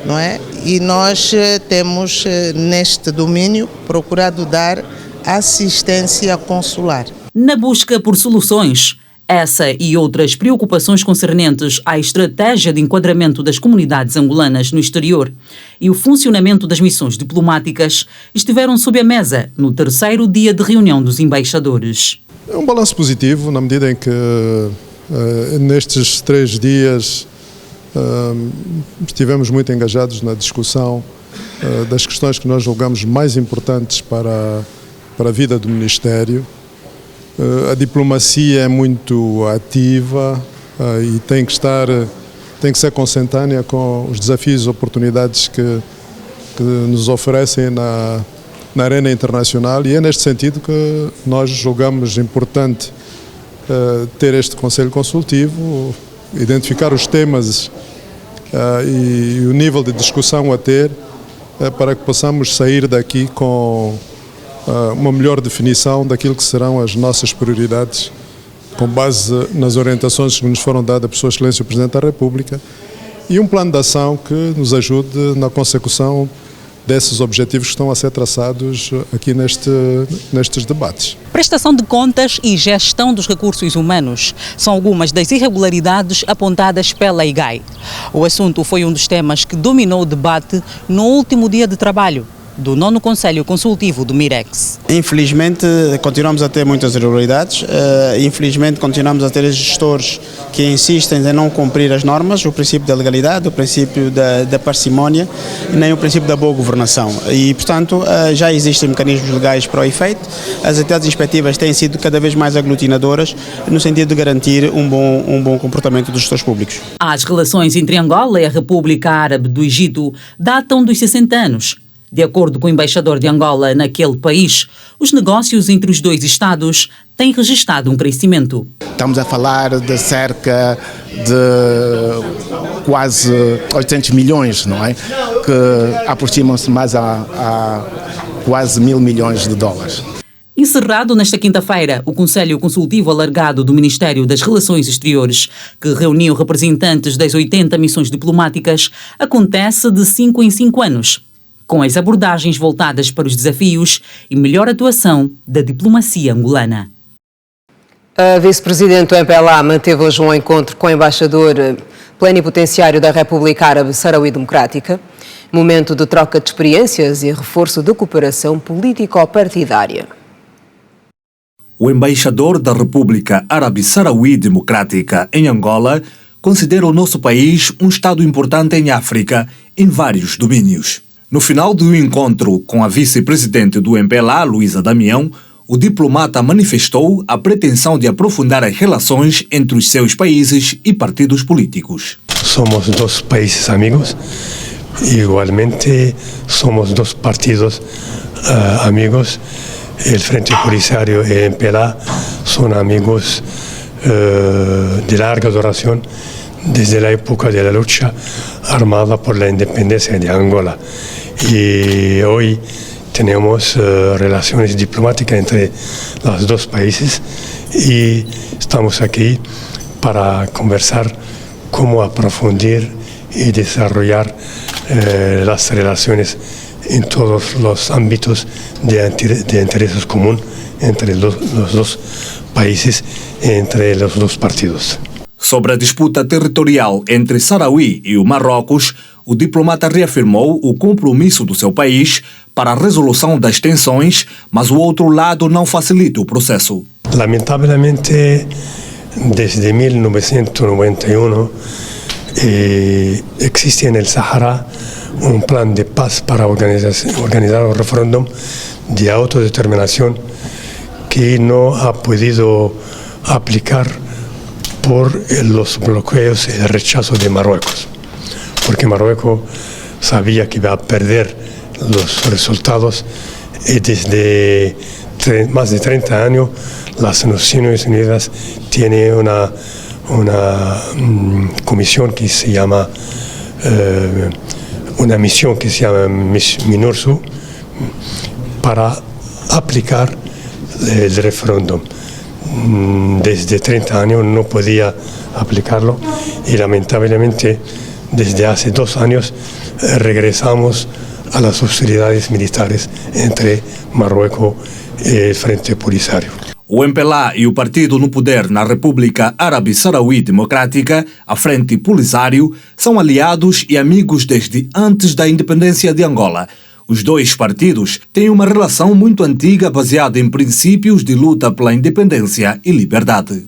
não é? E nós temos neste domínio procurado dar assistência consular. Na busca por soluções, essa e outras preocupações concernentes à estratégia de enquadramento das comunidades angolanas no exterior e o funcionamento das missões diplomáticas estiveram sob a mesa no 3º dia de reunião dos embaixadores. É um balanço positivo na medida em que nestes 3 dias estivemos muito engajados na discussão das questões que nós julgamos mais importantes para a vida do Ministério. A diplomacia é muito ativa e tem que ser consentânea com os desafios e oportunidades que nos oferecem na arena internacional, e é neste sentido que nós julgamos importante ter este Conselho Consultivo, identificar os temas e o nível de discussão a ter para que possamos sair daqui com uma melhor definição daquilo que serão as nossas prioridades, com base nas orientações que nos foram dadas por Sua Excelência o Presidente da República, e um plano de ação que nos ajude na consecução desses objetivos que estão a ser traçados aqui nestes debates. Prestação de contas e gestão dos recursos humanos são algumas das irregularidades apontadas pela IGAI. O assunto foi um dos temas que dominou o debate no último dia de trabalho do 9º Conselho Consultivo do MIREX. Infelizmente continuamos a ter muitas irregularidades, infelizmente continuamos a ter gestores que insistem em não cumprir as normas, o princípio da legalidade, o princípio da parcimónia e nem o princípio da boa governação. E, portanto, já existem mecanismos legais para o efeito. As entidades inspectivas têm sido cada vez mais aglutinadoras no sentido de garantir um bom comportamento dos gestores públicos. As relações entre Angola e a República Árabe do Egito datam dos 60 anos. De acordo com o embaixador de Angola naquele país, os negócios entre os dois Estados têm registrado um crescimento. Estamos a falar de cerca de quase 800 milhões, não é? Que aproximam-se mais a quase 1.000 milhões de dólares. Encerrado nesta quinta-feira, o Conselho Consultivo Alargado do Ministério das Relações Exteriores, que reuniu representantes das 80 missões diplomáticas, acontece de 5 em 5 anos, com as abordagens voltadas para os desafios e melhor atuação da diplomacia angolana. A vice-presidente do MPLA manteve hoje um encontro com o embaixador plenipotenciário da República Árabe Saharaui Democrática, momento de troca de experiências e reforço da cooperação político-partidária. O embaixador da República Árabe Saharaui Democrática em Angola considera o nosso país um Estado importante em África em vários domínios. No final do encontro com a vice-presidente do MPLA, Luísa Damião, o diplomata manifestou a pretensão de aprofundar as relações entre os seus países e partidos políticos. Somos 2 países amigos, igualmente somos 2 partidos amigos. El Frente Polisario y el MPLA son amigos de larga duración desde la época de la lucha armada por la independencia de Angola. Y hoy tenemos relaciones diplomáticas entre los dos países y estamos aquí para conversar cómo aprofundir y desarrollar las relaciones en todos los ámbitos de intereses común entre los dos países e entre los dos partidos. Sobre a disputa territorial entre Sarawi e o Marrocos, o diplomata reafirmou o compromisso do seu país para a resolução das tensões, mas o outro lado não facilita o processo. Lamentablemente, desde 1991 existe en el Sahara un plan de paz para organizar un referéndum de autodeterminación que no ha podido aplicar por los bloqueos y el rechazo de Marruecos, porque Marruecos sabía que iba a perder los resultados y desde más de 30 años las Naciones Unidas tienen una comisión que se llama una misión que se llama MINURSO para aplicar el referéndum. Desde 30 años no podía aplicarlo y lamentablemente desde hace 2 años regresamos a las hostilidades militares entre Marruecos y el Frente Polisario. O MPLA e o partido no poder na República Árabe Saharaui Democrática, a Frente Polisário, são aliados e amigos desde antes da independência de Angola. Os dois partidos têm uma relação muito antiga baseada em princípios de luta pela independência e liberdade.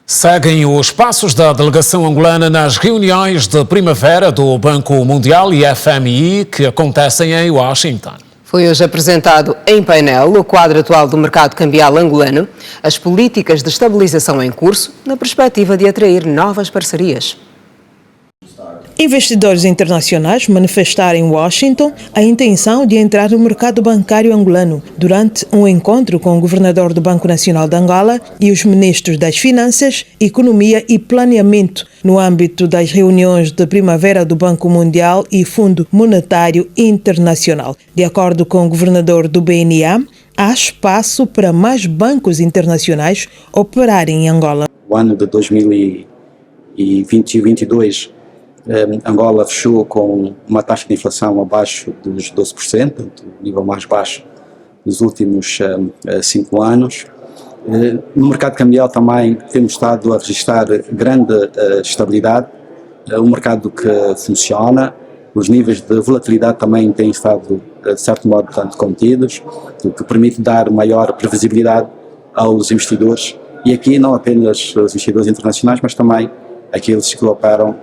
Seguem os passos da delegação angolana nas reuniões de primavera do Banco Mundial e FMI que acontecem em Washington. Foi hoje apresentado em painel o quadro atual do mercado cambial angolano, as políticas de estabilização em curso, na perspectiva de atrair novas parcerias. Investidores internacionais manifestaram em Washington a intenção de entrar no mercado bancário angolano durante um encontro com o governador do Banco Nacional de Angola e os ministros das Finanças, Economia e Planeamento, no âmbito das reuniões de primavera do Banco Mundial e Fundo Monetário Internacional. De acordo com o governador do BNA, há espaço para mais bancos internacionais operarem em Angola. O ano de 2020 e 2022, Angola fechou com uma taxa de inflação abaixo dos 12%, o nível mais baixo dos últimos 5 anos. No mercado cambial também temos estado a registrar grande estabilidade, um mercado que funciona, os níveis de volatilidade também têm estado, de certo modo, portanto, contidos, o que permite dar maior previsibilidade aos investidores, e aqui não apenas os investidores internacionais, mas também aqueles que operam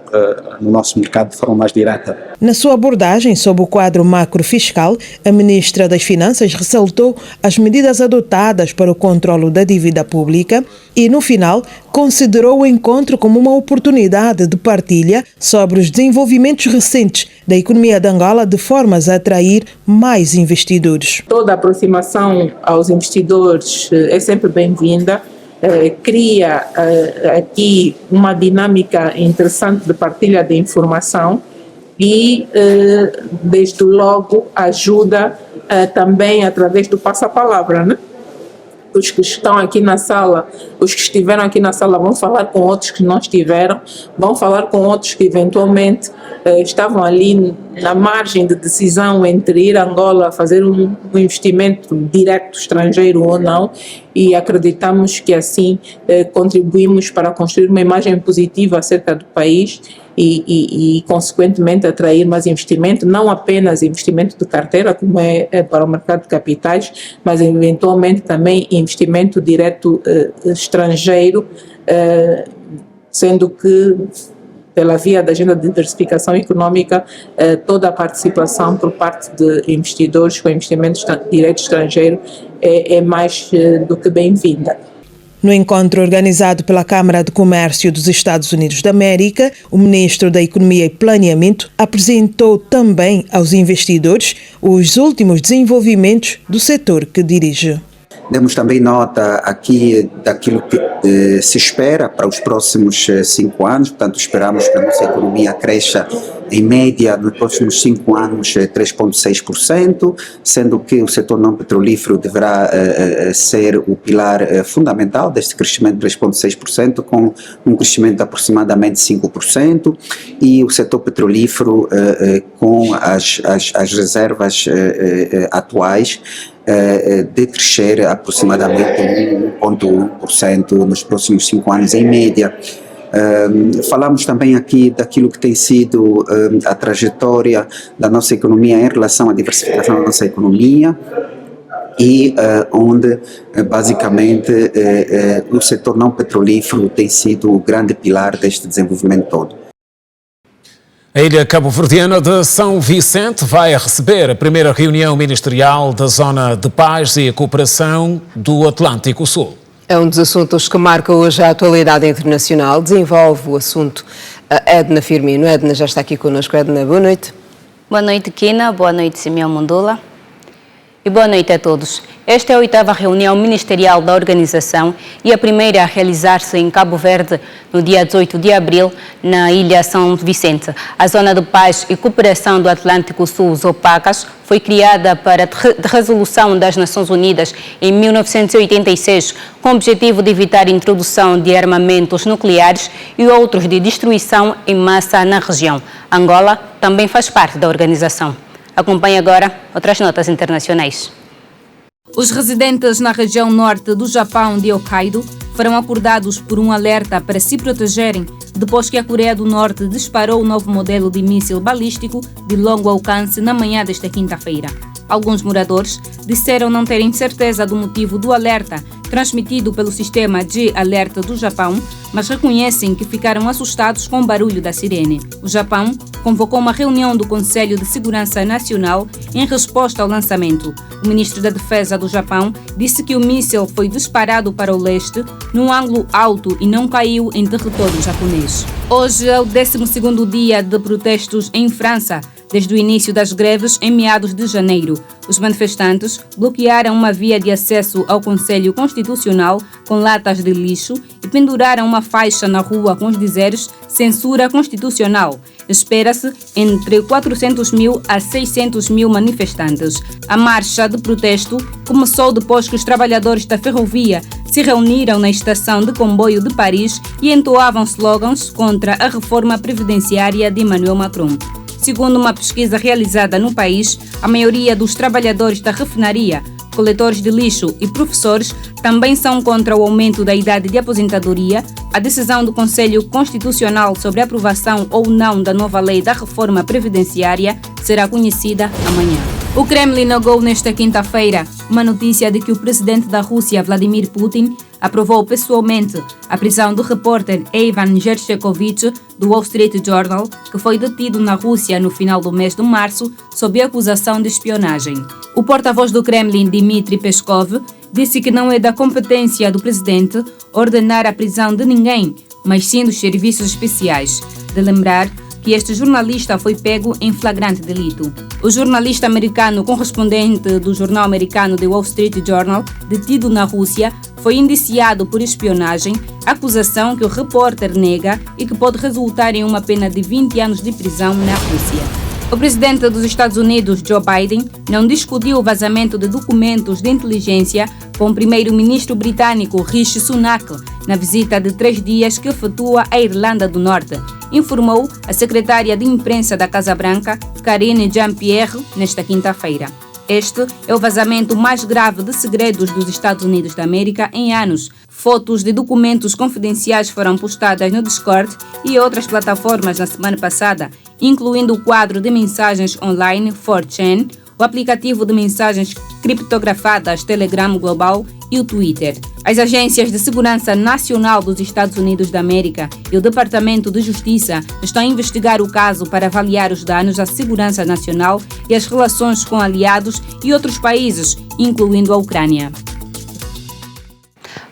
no nosso mercado de forma mais direta. Na sua abordagem sobre o quadro macrofiscal, a ministra das Finanças ressaltou as medidas adotadas para o controlo da dívida pública e, no final, considerou o encontro como uma oportunidade de partilha sobre os desenvolvimentos recentes da economia de Angola de formas a atrair mais investidores. Toda aproximação aos investidores é sempre bem-vinda. Cria aqui uma dinâmica interessante de partilha de informação e, desde logo, ajuda também através do passo-a-palavra, né? Os que estão aqui na sala, os que estiveram aqui na sala vão falar com outros que não estiveram, vão falar com outros que eventualmente estavam ali na margem de decisão entre ir a Angola fazer um investimento direto estrangeiro ou não, e acreditamos que assim contribuímos para construir uma imagem positiva acerca do país e consequentemente atrair mais investimento, não apenas investimento de carteira, como é para o mercado de capitais, mas eventualmente também investimento direto estrangeiro, sendo que pela via da agenda de diversificação econômica, toda a participação por parte de investidores com investimento direto estrangeiro é mais do que bem-vinda. No encontro organizado pela Câmara de Comércio dos Estados Unidos da América, o ministro da Economia e Planeamento apresentou também aos investidores os últimos desenvolvimentos do setor que dirige. Demos também nota aqui daquilo que se espera para os próximos 5 anos, portanto esperamos que a nossa economia cresça em média, nos próximos 5 anos, 3,6%, sendo que o setor não petrolífero deverá ser o pilar fundamental deste crescimento de 3,6%, com um crescimento de aproximadamente 5%, e o setor petrolífero, com as reservas atuais, de crescer aproximadamente 1,1% nos próximos 5 anos, em média. Falamos também aqui daquilo que tem sido a trajetória da nossa economia em relação à diversificação da nossa economia, e onde basicamente o setor não petrolífero tem sido o grande pilar deste desenvolvimento todo. A ilha cabo-verdiana de São Vicente vai receber a primeira reunião ministerial da Zona de Paz e Cooperação do Atlântico Sul. É um dos assuntos que marca hoje a atualidade internacional. Desenvolve o assunto a Edna Firmino. Edna já está aqui connosco. Edna, boa noite. Boa noite, Kina. Boa noite, Simeão Mondula. E boa noite a todos. Esta é a 8ª reunião ministerial da organização e a primeira a realizar-se em Cabo Verde no dia 18 de abril, na ilha São Vicente. A Zona de Paz e Cooperação do Atlântico Sul, ZOPACAS, foi criada para a resolução das Nações Unidas em 1986, com o objetivo de evitar a introdução de armamentos nucleares e outros de destruição em massa na região. Angola também faz parte da organização. Acompanhe agora outras notas internacionais. Os residentes na região norte do Japão de Hokkaido foram acordados por um alerta para se protegerem depois que a Coreia do Norte disparou o novo modelo de míssil balístico de longo alcance na manhã desta quinta-feira. Alguns moradores disseram não terem certeza do motivo do alerta transmitido pelo sistema de alerta do Japão, mas reconhecem que ficaram assustados com o barulho da sirene. O Japão convocou uma reunião do Conselho de Segurança Nacional em resposta ao lançamento. O ministro da Defesa do Japão disse que o míssil foi disparado para o leste, num ângulo alto, e não caiu em território japonês. Hoje é o 12º dia de protestos em França, desde o início das greves em meados de janeiro. Os manifestantes bloquearam uma via de acesso ao Conselho Constitucional com latas de lixo e penduraram uma faixa na rua com os dizeres "Censura Constitucional". Espera-se entre 400 mil a 600 mil manifestantes. A marcha de protesto começou depois que os trabalhadores da ferrovia se reuniram na estação de comboio de Paris e entoavam slogans contra a reforma previdenciária de Emmanuel Macron. Segundo uma pesquisa realizada no país, a maioria dos trabalhadores da refinaria, coletores de lixo e professores também são contra o aumento da idade de aposentadoria. A decisão do Conselho Constitucional sobre a aprovação ou não da nova lei da reforma previdenciária será conhecida amanhã. O Kremlin negou nesta quinta-feira uma notícia de que o presidente da Rússia, Vladimir Putin, aprovou pessoalmente a prisão do repórter Ivan Gershkovich do Wall Street Journal, que foi detido na Rússia no final do mês de março sob acusação de espionagem. O porta-voz do Kremlin, Dmitry Peskov, disse que não é da competência do presidente ordenar a prisão de ninguém, mas sim dos serviços especiais. De lembrar que este jornalista foi pego em flagrante delito. O jornalista americano correspondente do jornal americano The Wall Street Journal, detido na Rússia, foi indiciado por espionagem, acusação que o repórter nega e que pode resultar em uma pena de 20 anos de prisão na Rússia. O presidente dos Estados Unidos, Joe Biden, não discutiu o vazamento de documentos de inteligência com o primeiro-ministro britânico Rishi Sunak na visita de 3 dias que efetua à Irlanda do Norte, informou a secretária de imprensa da Casa Branca, Karine Jean-Pierre, nesta quinta-feira. Este é o vazamento mais grave de segredos dos Estados Unidos da América em anos. Fotos de documentos confidenciais foram postadas no Discord e outras plataformas na semana passada, incluindo o quadro de mensagens online 4chan, o aplicativo de mensagens criptografadas Telegram Global e o Twitter. As agências de segurança nacional dos Estados Unidos da América e o Departamento de Justiça estão a investigar o caso para avaliar os danos à segurança nacional e as relações com aliados e outros países, incluindo a Ucrânia.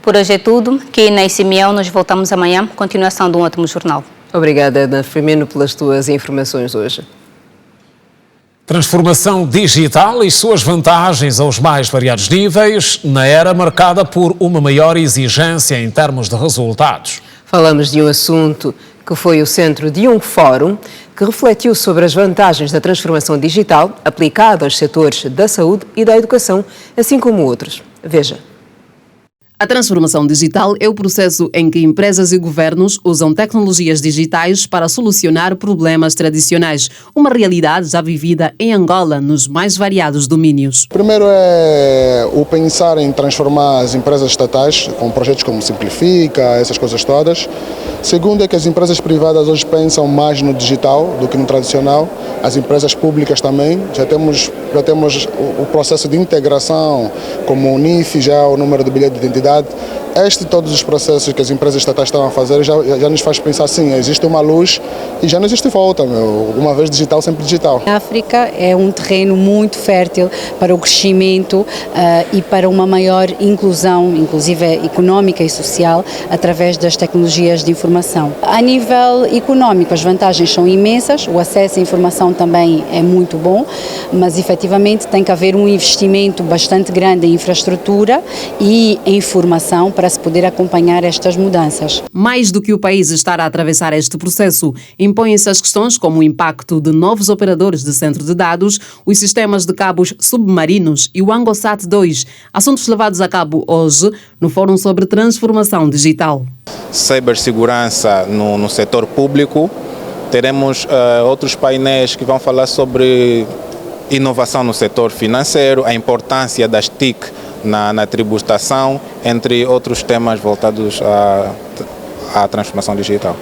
Por hoje é tudo. Kina e Simeão, nos voltamos amanhã. Continuação de um ótimo jornal. Obrigada, Edna Firmino, pelas tuas informações hoje. Transformação digital e suas vantagens aos mais variados níveis na era marcada por uma maior exigência em termos de resultados. Falamos de um assunto que foi o centro de um fórum que refletiu sobre as vantagens da transformação digital aplicada aos setores da saúde e da educação, assim como outros. Veja. A transformação digital é o processo em que empresas e governos usam tecnologias digitais para solucionar problemas tradicionais, uma realidade já vivida em Angola nos mais variados domínios. Primeiro é o pensar em transformar as empresas estatais com projetos como Simplifica, essas coisas todas. Segundo é que as empresas privadas hoje pensam mais no digital do que no tradicional. As empresas públicas também. Já temos o processo de integração, como o NIF, já o número do bilhete de identidade. Todos os processos que as empresas estatais estão a fazer já nos faz pensar assim, existe uma luz e já não existe volta, uma vez digital, sempre digital. A África é um terreno muito fértil para o crescimento e para uma maior inclusão, inclusive económica e social, através das tecnologias de informação. A nível económico, as vantagens são imensas, o acesso à informação também é muito bom, mas efetivamente tem que haver um investimento bastante grande em infraestrutura e em formação para se poder acompanhar estas mudanças. Mais do que o país estar a atravessar este processo, impõem-se as questões como o impacto de novos operadores de centro de dados, os sistemas de cabos submarinos e o ANGOSAT 2, assuntos levados a cabo hoje no Fórum sobre Transformação Digital. Cibersegurança no setor público, teremos outros painéis que vão falar sobre inovação no setor financeiro, a importância das TIC na tributação, entre outros temas voltados à transformação digital.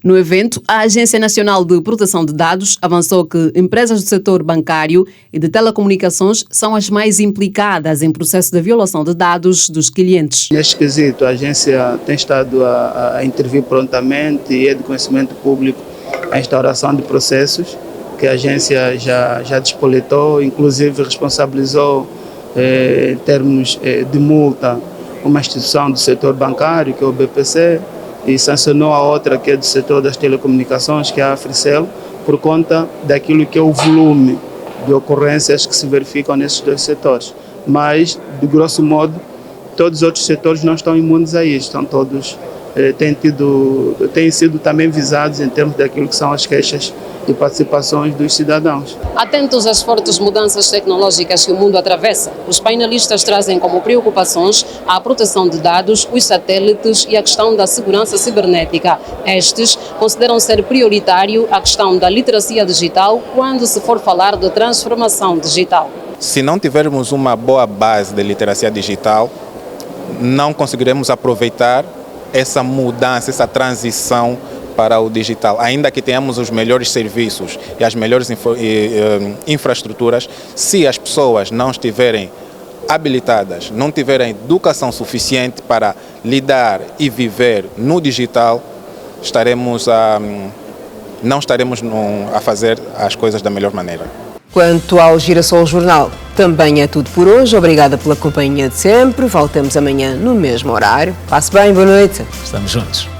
No evento, a Agência Nacional de Proteção de Dados avançou que empresas do setor bancário e de telecomunicações são as mais implicadas em processo de violação de dados dos clientes. Neste quesito, a agência tem estado a intervir prontamente e é de conhecimento público a instauração de processos que a agência já despoletou, inclusive responsabilizou em termos de multa uma instituição do setor bancário, que é o BPC, e sancionou a outra, que é do setor das telecomunicações, que é a Africell, por conta daquilo que é o volume de ocorrências que se verificam nesses dois setores. Mas, de grosso modo, todos os outros setores não estão imunes a isto, estão todos, têm sido também visados em termos daquilo que são as queixas e participações dos cidadãos. Atentos às fortes mudanças tecnológicas que o mundo atravessa, os painelistas trazem como preocupações a proteção de dados, os satélites e a questão da segurança cibernética. Estes consideram ser prioritário a questão da literacia digital quando se for falar de transformação digital. Se não tivermos uma boa base de literacia digital, não conseguiremos aproveitar essa mudança, essa transição para o digital, ainda que tenhamos os melhores serviços e as melhores infraestruturas, se as pessoas não estiverem habilitadas, não tiverem educação suficiente para lidar e viver no digital, não estaremos a fazer as coisas da melhor maneira. Quanto ao Girassol Jornal, também é tudo por hoje. Obrigada pela companhia de sempre. Voltamos amanhã no mesmo horário. Passe bem, boa noite. Estamos juntos.